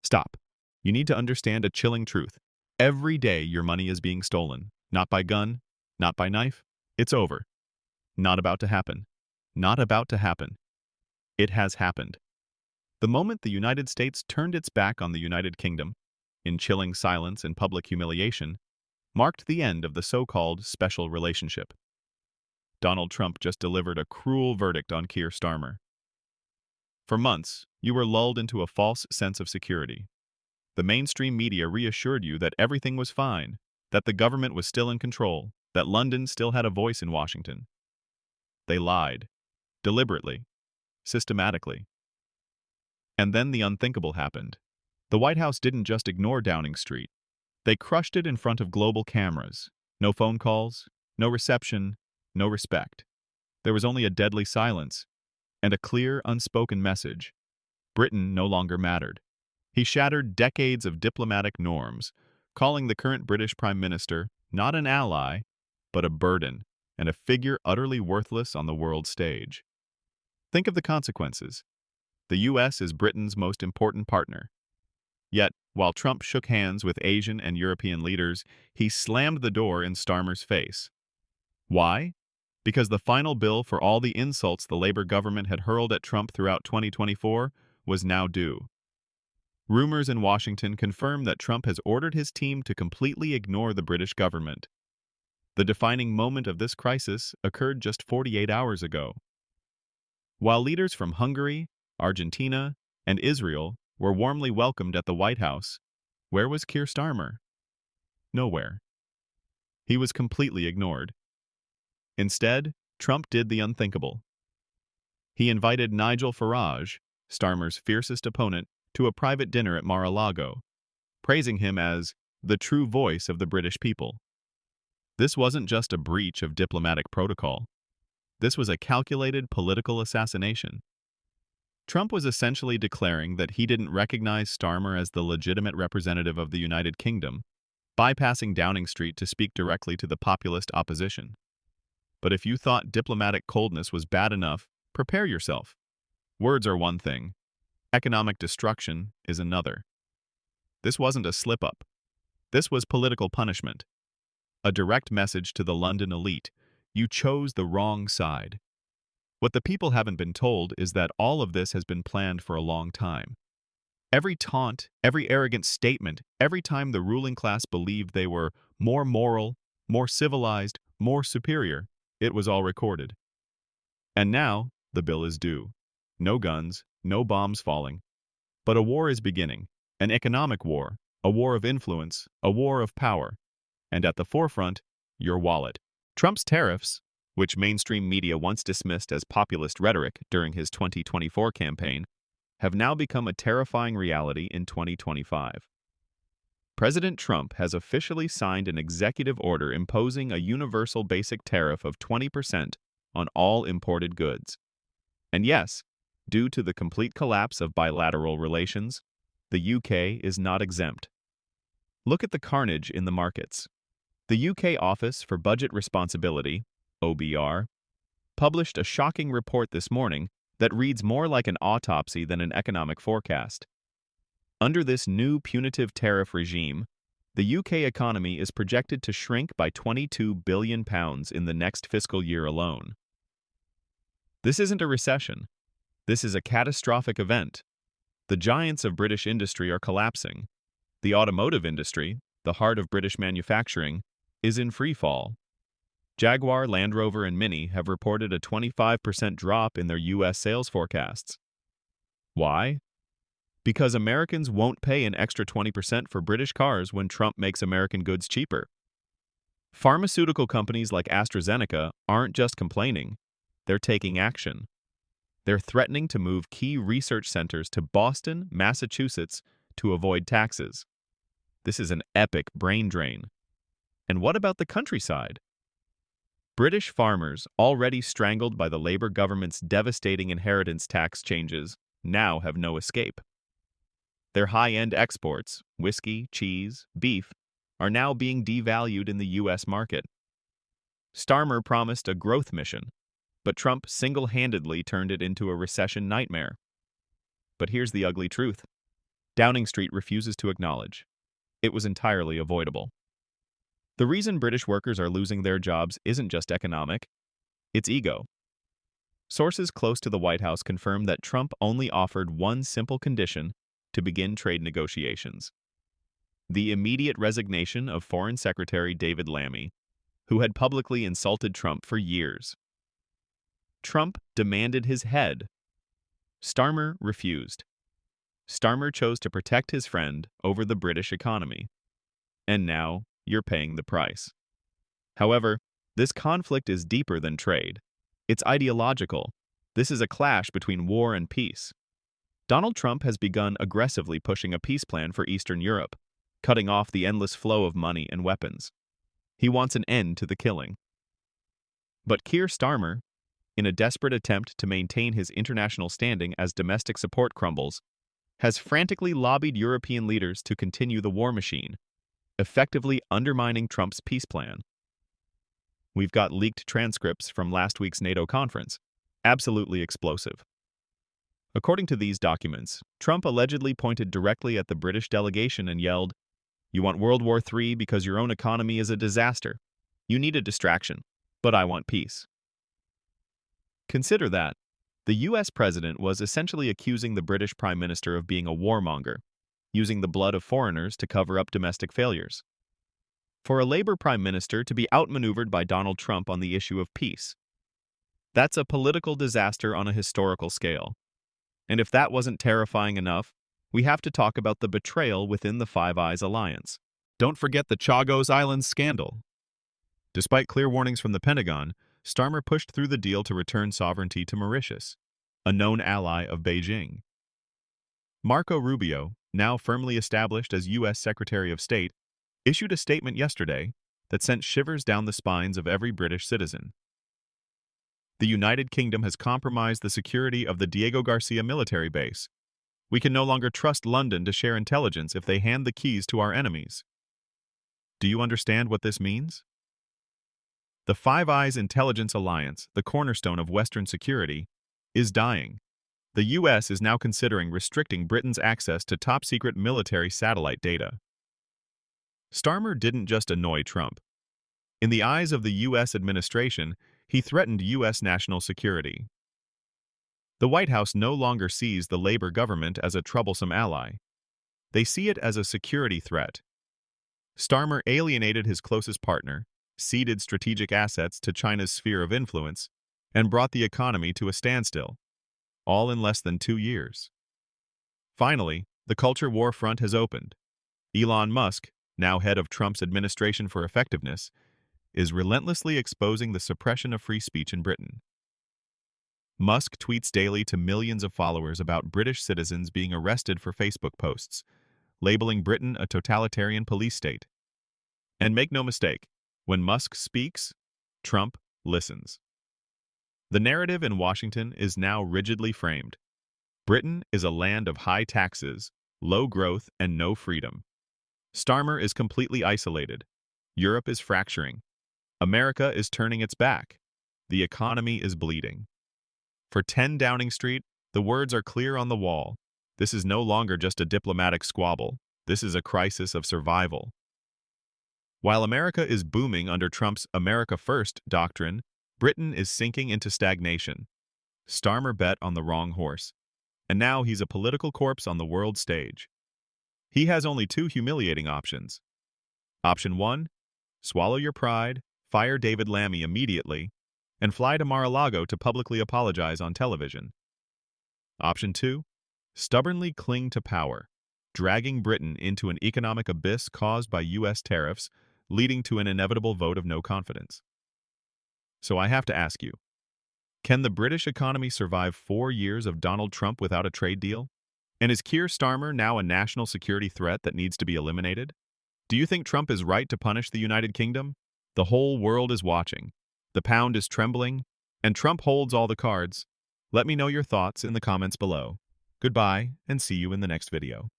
Stop. You need to understand a chilling truth. Every day your money is being stolen. Not by gun, not by knife. It's over. Not about to happen. Not about to happen. It has happened. The moment the United States turned its back on the United Kingdom, in chilling silence and public humiliation, marked the end of the so-called special relationship. Donald Trump just delivered a cruel verdict on Keir Starmer. For months, you were lulled into a false sense of security. The mainstream media reassured you that everything was fine, that the government was still in control, that London still had a voice in Washington. They lied. Deliberately. Systematically. And then the unthinkable happened. The White House didn't just ignore Downing Street. They crushed it in front of global cameras. No phone calls, no reception, no respect. There was only a deadly silence and a clear, unspoken message. Britain no longer mattered. He shattered decades of diplomatic norms, calling the current British Prime Minister not an ally, but a burden and a figure utterly worthless on the world stage. Think of the consequences. The U.S. is Britain's most important partner. Yet, while Trump shook hands with Asian and European leaders, he slammed the door in Starmer's face. Why? Because the final bill for all the insults the Labour government had hurled at Trump throughout 2024 was now due. Rumors in Washington confirm that Trump has ordered his team to completely ignore the British government. The defining moment of this crisis occurred just 48 hours ago. While leaders from Hungary, Argentina, and Israel were warmly welcomed at the White House, where was Keir Starmer? Nowhere. He was completely ignored. Instead, Trump did the unthinkable. He invited Nigel Farage, Starmer's fiercest opponent, to a private dinner at Mar-a-Lago, praising him as the true voice of the British people. This wasn't just a breach of diplomatic protocol. This was a calculated political assassination. Trump was essentially declaring that he didn't recognize Starmer as the legitimate representative of the United Kingdom, bypassing Downing Street to speak directly to the populist opposition. But if you thought diplomatic coldness was bad enough, prepare yourself. Words are one thing. Economic destruction is another. This wasn't a slip-up. This was political punishment. A direct message to the London elite: you chose the wrong side. What the people haven't been told is that all of this has been planned for a long time. Every taunt, every arrogant statement, every time the ruling class believed they were more moral, more civilized, more superior, it was all recorded. And now, the bill is due. No guns, no bombs falling. But a war is beginning, an economic war, a war of influence, a war of power. And at the forefront, your wallet. Trump's tariffs, which mainstream media once dismissed as populist rhetoric during his 2024 campaign, have now become a terrifying reality in 2025. President Trump has officially signed an executive order imposing a universal basic tariff of 20% on all imported goods. And yes, due to the complete collapse of bilateral relations, the UK is not exempt. Look at the carnage in the markets. The UK Office for Budget Responsibility, OBR, published a shocking report this morning that reads more like an autopsy than an economic forecast. Under this new punitive tariff regime, the UK economy is projected to shrink by £22 billion in the next fiscal year alone. This isn't a recession. This is a catastrophic event. The giants of British industry are collapsing. The automotive industry, the heart of British manufacturing, is in free fall. Jaguar, Land Rover, and Mini have reported a 25% drop in their U.S. sales forecasts. Why? Because Americans won't pay an extra 20% for British cars when Trump makes American goods cheaper. Pharmaceutical companies like AstraZeneca aren't just complaining, they're taking action. They're threatening to move key research centers to Boston, Massachusetts, to avoid taxes. This is an epic brain drain. And what about the countryside? British farmers, already strangled by the Labour government's devastating inheritance tax changes, now have no escape. Their high-end exports, whiskey, cheese, beef, are now being devalued in the U.S. market. Starmer promised a growth mission, but Trump single-handedly turned it into a recession nightmare. But here's the ugly truth. Downing Street refuses to acknowledge. It was entirely avoidable. The reason British workers are losing their jobs isn't just economic, it's ego. Sources close to the White House confirm that Trump only offered one simple condition to begin trade negotiations: the immediate resignation of Foreign Secretary David Lammy, who had publicly insulted Trump for years. Trump demanded his head. Starmer refused. Starmer chose to protect his friend over the British economy. And now, you're paying the price. However, this conflict is deeper than trade. It's ideological. This is a clash between war and peace. Donald Trump has begun aggressively pushing a peace plan for Eastern Europe, cutting off the endless flow of money and weapons. He wants an end to the killing. But Keir Starmer, in a desperate attempt to maintain his international standing as domestic support crumbles, has frantically lobbied European leaders to continue the war machine, effectively undermining Trump's peace plan. We've got leaked transcripts from last week's NATO conference. Absolutely explosive. According to these documents, Trump allegedly pointed directly at the British delegation and yelled, "You want World War III because your own economy is a disaster. You need a distraction, but I want peace." Consider that. The US president was essentially accusing the British Prime Minister of being a warmonger, using the blood of foreigners to cover up domestic failures. For a Labour Prime Minister to be outmaneuvered by Donald Trump on the issue of peace, that's a political disaster on a historical scale. And if that wasn't terrifying enough, we have to talk about the betrayal within the Five Eyes alliance. Don't forget the Chagos Islands scandal. Despite clear warnings from the Pentagon, Starmer pushed through the deal to return sovereignty to Mauritius, a known ally of Beijing. Marco Rubio, now firmly established as U.S. Secretary of State, issued a statement yesterday that sent shivers down the spines of every British citizen. The United Kingdom has compromised the security of the Diego Garcia military base. We can no longer trust London to share intelligence if they hand the keys to our enemies. Do you understand what this means? The Five Eyes Intelligence Alliance, the cornerstone of Western security, is dying. The U.S. is now considering restricting Britain's access to top-secret military satellite data. Starmer didn't just annoy Trump. In the eyes of the U.S. administration, he threatened U.S. national security. The White House no longer sees the Labour government as a troublesome ally. They see it as a security threat. Starmer alienated his closest partner, ceded strategic assets to China's sphere of influence, and brought the economy to a standstill, all in less than 2 years. Finally, the culture war front has opened. Elon Musk, now head of Trump's administration for effectiveness, is relentlessly exposing the suppression of free speech in Britain. Musk tweets daily to millions of followers about British citizens being arrested for Facebook posts, labeling Britain a totalitarian police state. And make no mistake, when Musk speaks, Trump listens. The narrative in Washington is now rigidly framed. Britain is a land of high taxes, low growth, and no freedom. Starmer is completely isolated. Europe is fracturing. America is turning its back. The economy is bleeding. For 10 Downing Street, the words are clear on the wall. This is no longer just a diplomatic squabble. This is a crisis of survival. While America is booming under Trump's America First doctrine, Britain is sinking into stagnation. Starmer bet on the wrong horse, and now he's a political corpse on the world stage. He has only 2 humiliating options. Option 1, swallow your pride, fire David Lammy immediately, and fly to Mar-a-Lago to publicly apologize on television. Option 2, stubbornly cling to power, dragging Britain into an economic abyss caused by U.S. tariffs, leading to an inevitable vote of no confidence. So I have to ask you, can the British economy survive 4 years of Donald Trump without a trade deal? And is Keir Starmer now a national security threat that needs to be eliminated? Do you think Trump is right to punish the United Kingdom? The whole world is watching. The pound is trembling, and Trump holds all the cards. Let me know your thoughts in the comments below. Goodbye, and see you in the next video.